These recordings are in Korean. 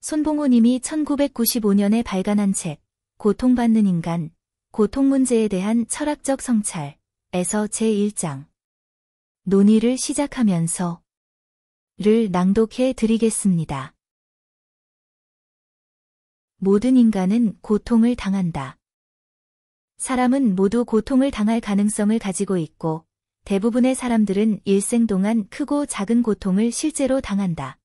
손봉호님이 1995년에 발간한 책, 고통받는 인간, 고통 문제에 대한 철학적 성찰에서 제1장 논의를 시작하면서 를 낭독해 드리겠습니다. 모든 인간은 고통을 당한다. 사람은 모두 고통을 당할 가능성을 가지고 있고 대부분의 사람들은 일생 동안 크고 작은 고통을 실제로 당한다.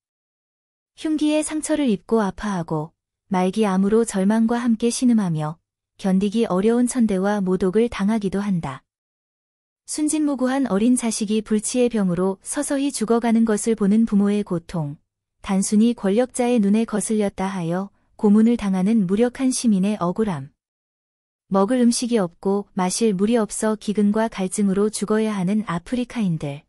흉기에 상처를 입고 아파하고 말기 암으로 절망과 함께 신음하며 견디기 어려운 천대와 모독을 당하기도 한다. 순진무구한 어린 자식이 불치의 병으로 서서히 죽어가는 것을 보는 부모의 고통, 단순히 권력자의 눈에 거슬렸다 하여 고문을 당하는 무력한 시민의 억울함. 먹을 음식이 없고 마실 물이 없어 기근과 갈증으로 죽어야 하는 아프리카인들.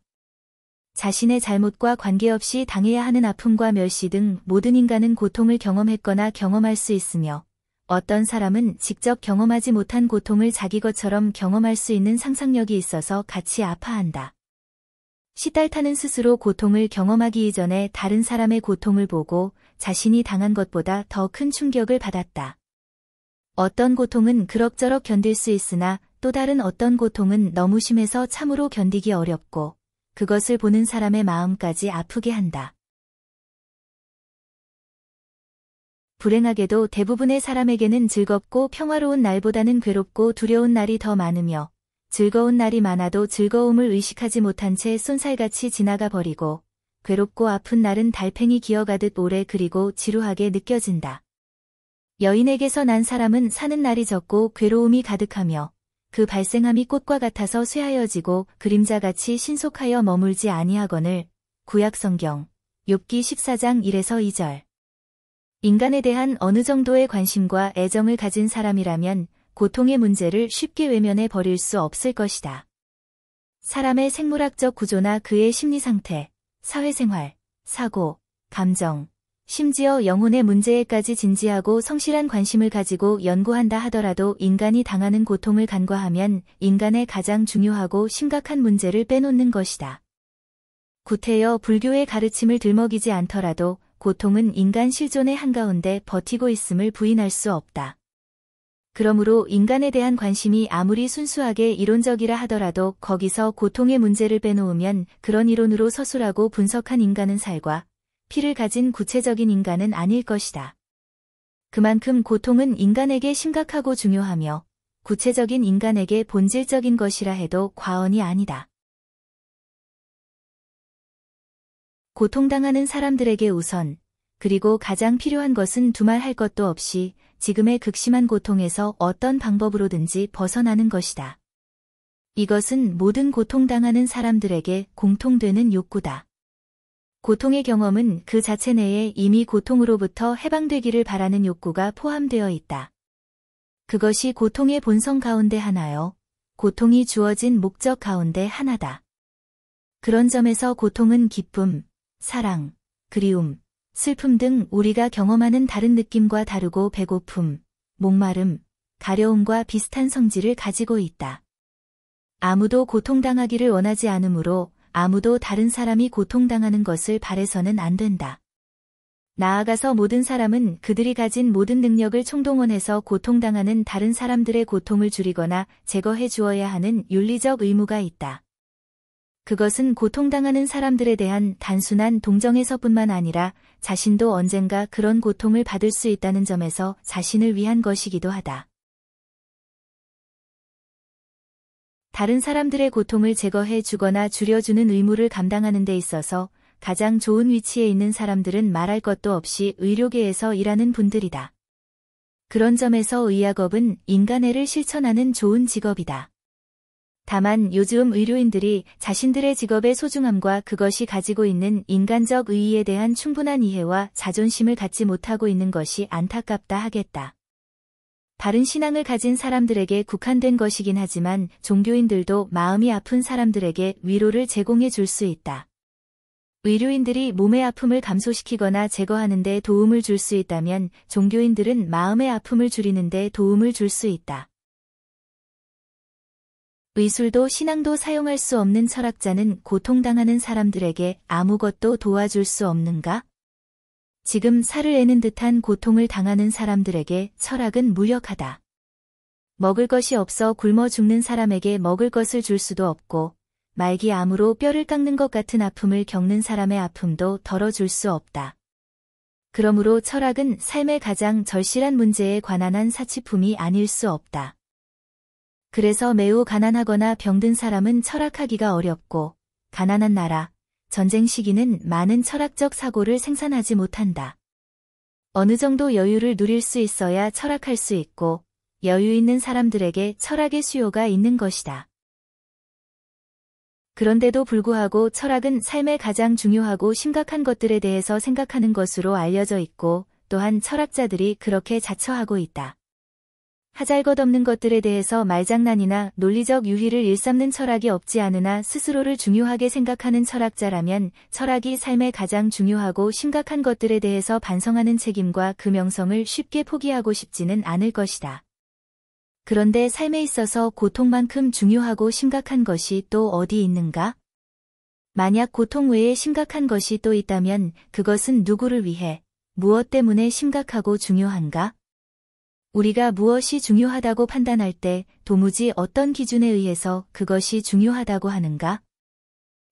자신의 잘못과 관계없이 당해야 하는 아픔과 멸시 등 모든 인간은 고통을 경험했거나 경험할 수 있으며 어떤 사람은 직접 경험하지 못한 고통을 자기 것처럼 경험할 수 있는 상상력이 있어서 같이 아파한다. 시달타는 스스로 고통을 경험하기 이전에 다른 사람의 고통을 보고 자신이 당한 것보다 더 큰 충격을 받았다. 어떤 고통은 그럭저럭 견딜 수 있으나 또 다른 어떤 고통은 너무 심해서 참으로 견디기 어렵고 그것을 보는 사람의 마음까지 아프게 한다. 불행하게도 대부분의 사람에게는 즐겁고 평화로운 날보다는 괴롭고 두려운 날이 더 많으며 즐거운 날이 많아도 즐거움을 의식하지 못한 채 쏜살같이 지나가 버리고 괴롭고 아픈 날은 달팽이 기어가듯 오래 그리고 지루하게 느껴진다. 여인에게서 난 사람은 사는 날이 적고 괴로움이 가득하며 그 발생함이 꽃과 같아서 쇠하여지고 그림자같이 신속하여 머물지 아니하거늘. 구약성경 욥기 14장 1에서 2절. 인간에 대한 어느 정도의 관심과 애정을 가진 사람이라면 고통의 문제를 쉽게 외면해 버릴 수 없을 것이다. 사람의 생물학적 구조나 그의 심리상태, 사회생활, 사고, 감정, 심지어 영혼의 문제에까지 진지하고 성실한 관심을 가지고 연구한다 하더라도 인간이 당하는 고통을 간과하면 인간의 가장 중요하고 심각한 문제를 빼놓는 것이다. 구태여 불교의 가르침을 들먹이지 않더라도 고통은 인간 실존의 한가운데 버티고 있음을 부인할 수 없다. 그러므로 인간에 대한 관심이 아무리 순수하게 이론적이라 하더라도 거기서 고통의 문제를 빼놓으면 그런 이론으로 서술하고 분석한 인간은 살과 피를 가진 구체적인 인간은 아닐 것이다. 그만큼 고통은 인간에게 심각하고 중요하며 구체적인 인간에게 본질적인 것이라 해도 과언이 아니다. 고통당하는 사람들에게 우선, 그리고 가장 필요한 것은 두말할 것도 없이 지금의 극심한 고통에서 어떤 방법으로든지 벗어나는 것이다. 이것은 모든 고통당하는 사람들에게 공통되는 욕구다. 고통의 경험은 그 자체 내에 이미 고통으로부터 해방되기를 바라는 욕구가 포함되어 있다. 그것이 고통의 본성 가운데 하나요. 고통이 주어진 목적 가운데 하나다. 그런 점에서 고통은 기쁨, 사랑, 그리움, 슬픔 등 우리가 경험하는 다른 느낌과 다르고 배고픔, 목마름, 가려움과 비슷한 성질을 가지고 있다. 아무도 고통당하기를 원하지 않으므로 아무도 다른 사람이 고통당하는 것을 바래서는 안 된다. 나아가서 모든 사람은 그들이 가진 모든 능력을 총동원해서 고통당하는 다른 사람들의 고통을 줄이거나 제거해 주어야 하는 윤리적 의무가 있다. 그것은 고통당하는 사람들에 대한 단순한 동정에서뿐만 아니라 자신도 언젠가 그런 고통을 받을 수 있다는 점에서 자신을 위한 것이기도 하다. 다른 사람들의 고통을 제거해 주거나 줄여주는 의무를 감당하는 데 있어서 가장 좋은 위치에 있는 사람들은 말할 것도 없이 의료계에서 일하는 분들이다. 그런 점에서 의학업은 인간애를 실천하는 좋은 직업이다. 다만 요즘 의료인들이 자신들의 직업의 소중함과 그것이 가지고 있는 인간적 의의에 대한 충분한 이해와 자존심을 갖지 못하고 있는 것이 안타깝다 하겠다. 바른 신앙을 가진 사람들에게 국한된 것이긴 하지만 종교인들도 마음이 아픈 사람들에게 위로를 제공해 줄 수 있다. 의료인들이 몸의 아픔을 감소시키거나 제거하는 데 도움을 줄 수 있다면 종교인들은 마음의 아픔을 줄이는 데 도움을 줄 수 있다. 의술도 신앙도 사용할 수 없는 철학자는 고통당하는 사람들에게 아무것도 도와줄 수 없는가? 지금 살을 애는 듯한 고통을 당하는 사람들에게 철학은 무력하다. 먹을 것이 없어 굶어 죽는 사람에게 먹을 것을 줄 수도 없고, 말기 암으로 뼈를 깎는 것 같은 아픔을 겪는 사람의 아픔도 덜어줄 수 없다. 그러므로 철학은 삶의 가장 절실한 문제에 관한 한 사치품이 아닐 수 없다. 그래서 매우 가난하거나 병든 사람은 철학하기가 어렵고, 가난한 나라, 전쟁 시기는 많은 철학적 사고를 생산하지 못한다. 어느 정도 여유를 누릴 수 있어야 철학할 수 있고, 여유 있는 사람들에게 철학의 수요가 있는 것이다. 그런데도 불구하고 철학은 삶의 가장 중요하고 심각한 것들에 대해서 생각하는 것으로 알려져 있고, 또한 철학자들이 그렇게 자처하고 있다. 하잘것없는 것들에 대해서 말장난이나 논리적 유희를 일삼는 철학이 없지 않으나 스스로를 중요하게 생각하는 철학자라면 철학이 삶의 가장 중요하고 심각한 것들에 대해서 반성하는 책임과 그 명성을 쉽게 포기하고 싶지는 않을 것이다. 그런데 삶에 있어서 고통만큼 중요하고 심각한 것이 또 어디 있는가? 만약 고통 외에 심각한 것이 또 있다면 그것은 누구를 위해, 무엇 때문에 심각하고 중요한가? 우리가 무엇이 중요하다고 판단할 때 도무지 어떤 기준에 의해서 그것이 중요하다고 하는가?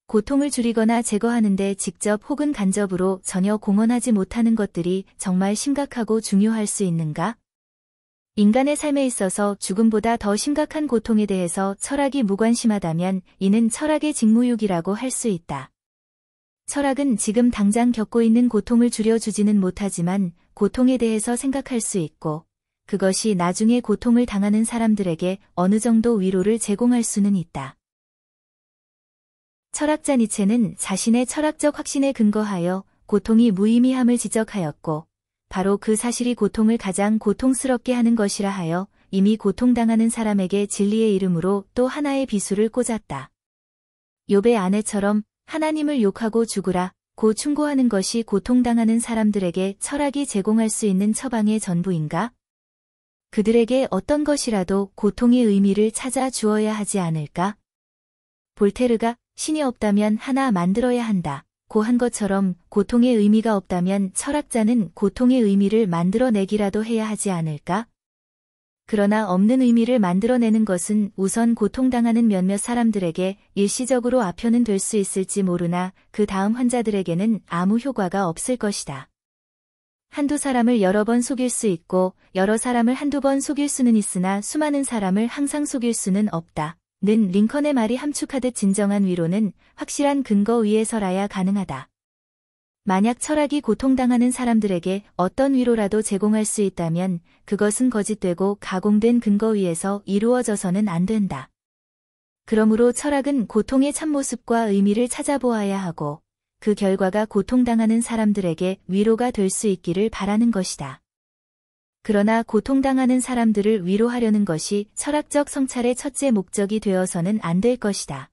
고통을 줄이거나 제거하는데 직접 혹은 간접으로 전혀 공헌하지 못하는 것들이 정말 심각하고 중요할 수 있는가? 인간의 삶에 있어서 죽음보다 더 심각한 고통에 대해서 철학이 무관심하다면 이는 철학의 직무유기라고 할 수 있다. 철학은 지금 당장 겪고 있는 고통을 줄여주지는 못하지만 고통에 대해서 생각할 수 있고 그것이 나중에 고통을 당하는 사람들에게 어느 정도 위로를 제공할 수는 있다. 철학자 니체는 자신의 철학적 확신에 근거하여 고통이 무의미함을 지적하였고 바로 그 사실이 고통을 가장 고통스럽게 하는 것이라 하여 이미 고통당하는 사람에게 진리의 이름으로 또 하나의 비수를 꽂았다. 욥의 아내처럼 하나님을 욕하고 죽으라 고 충고하는 것이 고통당하는 사람들에게 철학이 제공할 수 있는 처방의 전부인가? 그들에게 어떤 것이라도 고통의 의미를 찾아 주어야 하지 않을까? 볼테르가 신이 없다면 하나 만들어야 한다. 고 한 것처럼 고통의 의미가 없다면 철학자는 고통의 의미를 만들어내기라도 해야 하지 않을까? 그러나 없는 의미를 만들어내는 것은 우선 고통당하는 몇몇 사람들에게 일시적으로 아편은 될 수 있을지 모르나 그 다음 환자들에게는 아무 효과가 없을 것이다. 한두 사람을 여러 번 속일 수 있고 여러 사람을 한두 번 속일 수는 있으나 수많은 사람을 항상 속일 수는 없다. 는 링컨의 말이 함축하듯 진정한 위로는 확실한 근거 위에서라야 가능하다. 만약 철학이 고통당하는 사람들에게 어떤 위로라도 제공할 수 있다면 그것은 거짓되고 가공된 근거 위에서 이루어져서는 안 된다. 그러므로 철학은 고통의 참모습과 의미를 찾아보아야 하고 그 결과가 고통당하는 사람들에게 위로가 될 수 있기를 바라는 것이다. 그러나 고통당하는 사람들을 위로하려는 것이 철학적 성찰의 첫째 목적이 되어서는 안 될 것이다.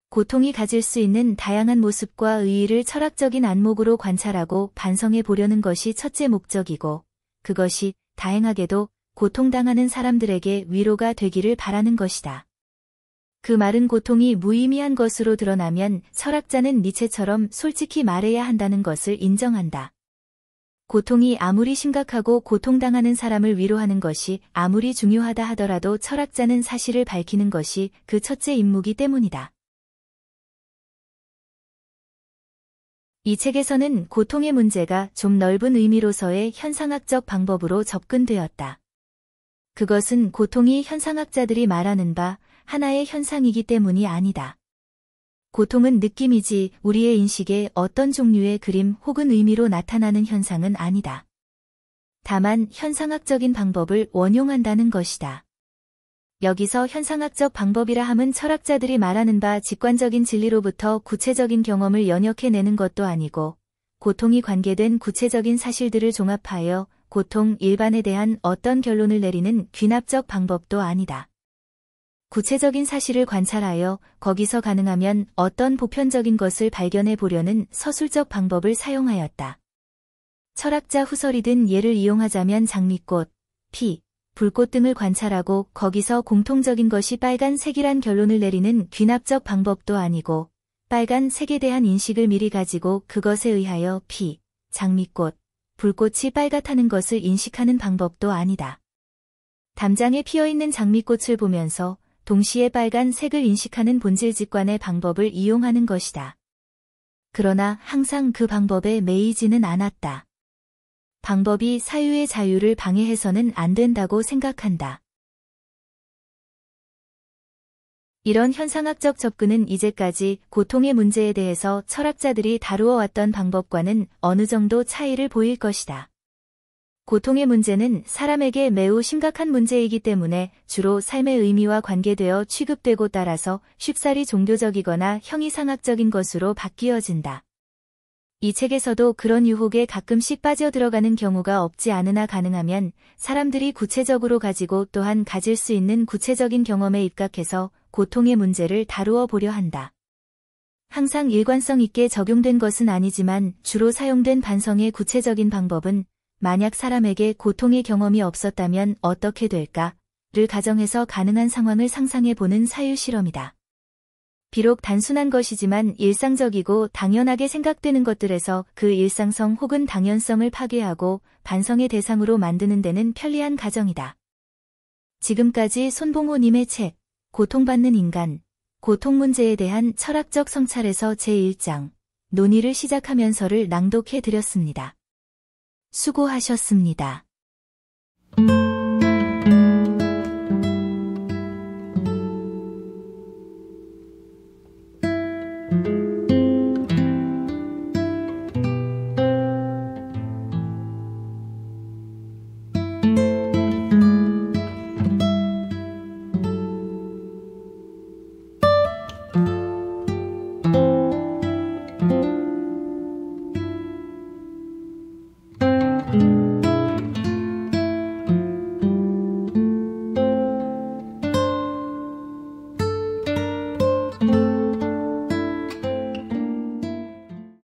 고통이 가질 수 있는 다양한 모습과 의의를 철학적인 안목으로 관찰하고 반성해 보려는 것이 첫째 목적이고 그것이 다행하게도 고통당하는 사람들에게 위로가 되기를 바라는 것이다. 그 말은 고통이 무의미한 것으로 드러나면 철학자는 니체처럼 솔직히 말해야 한다는 것을 인정한다. 고통이 아무리 심각하고 고통당하는 사람을 위로하는 것이 아무리 중요하다 하더라도 철학자는 사실을 밝히는 것이 그 첫째 임무이기 때문이다. 이 책에서는 고통의 문제가 좀 넓은 의미로서의 현상학적 방법으로 접근되었다. 그것은 고통이 현상학자들이 말하는 바 하나의 현상이기 때문이 아니다. 고통은 느낌이지 우리의 인식에 어떤 종류의 그림 혹은 의미로 나타나는 현상은 아니다. 다만 현상학적인 방법을 원용한다는 것이다. 여기서 현상학적 방법이라 함은 철학자들이 말하는 바 직관적인 진리로부터 구체적인 경험을 연역해내는 것도 아니고 고통이 관계된 구체적인 사실들을 종합하여 고통 일반에 대한 어떤 결론을 내리는 귀납적 방법도 아니다. 구체적인 사실을 관찰하여 거기서 가능하면 어떤 보편적인 것을 발견해 보려는 서술적 방법을 사용하였다. 철학자 후설이 든 예를 이용하자면 장미꽃, 피, 불꽃 등을 관찰하고 거기서 공통적인 것이 빨간색이란 결론을 내리는 귀납적 방법도 아니고 빨간색에 대한 인식을 미리 가지고 그것에 의하여 피, 장미꽃, 불꽃이 빨갛다는 것을 인식하는 방법도 아니다. 담장에 피어있는 장미꽃을 보면서 동시에 빨간 색을 인식하는 본질직관의 방법을 이용하는 것이다. 그러나 항상 그 방법에 매이지는 않았다. 방법이 사유의 자유를 방해해서는 안 된다고 생각한다. 이런 현상학적 접근은 이제까지 고통의 문제에 대해서 철학자들이 다루어 왔던 방법과는 어느 정도 차이를 보일 것이다. 고통의 문제는 사람에게 매우 심각한 문제이기 때문에 주로 삶의 의미와 관계되어 취급되고 따라서 쉽사리 종교적이거나 형이상학적인 것으로 바뀌어진다. 이 책에서도 그런 유혹에 가끔씩 빠져들어가는 경우가 없지 않으나 가능하면 사람들이 구체적으로 가지고 또한 가질 수 있는 구체적인 경험에 입각해서 고통의 문제를 다루어 보려 한다. 항상 일관성 있게 적용된 것은 아니지만 주로 사용된 반성의 구체적인 방법은 만약 사람에게 고통의 경험이 없었다면 어떻게 될까를 가정해서 가능한 상황을 상상해 보는 사유 실험이다. 비록 단순한 것이지만 일상적이고 당연하게 생각되는 것들에서 그 일상성 혹은 당연성을 파괴하고 반성의 대상으로 만드는 데는 편리한 가정이다. 지금까지 손봉호님의 책, 고통받는 인간, 고통 문제에 대한 철학적 성찰에서 제1장, 논의를 시작하면서를 낭독해 드렸습니다. 수고하셨습니다.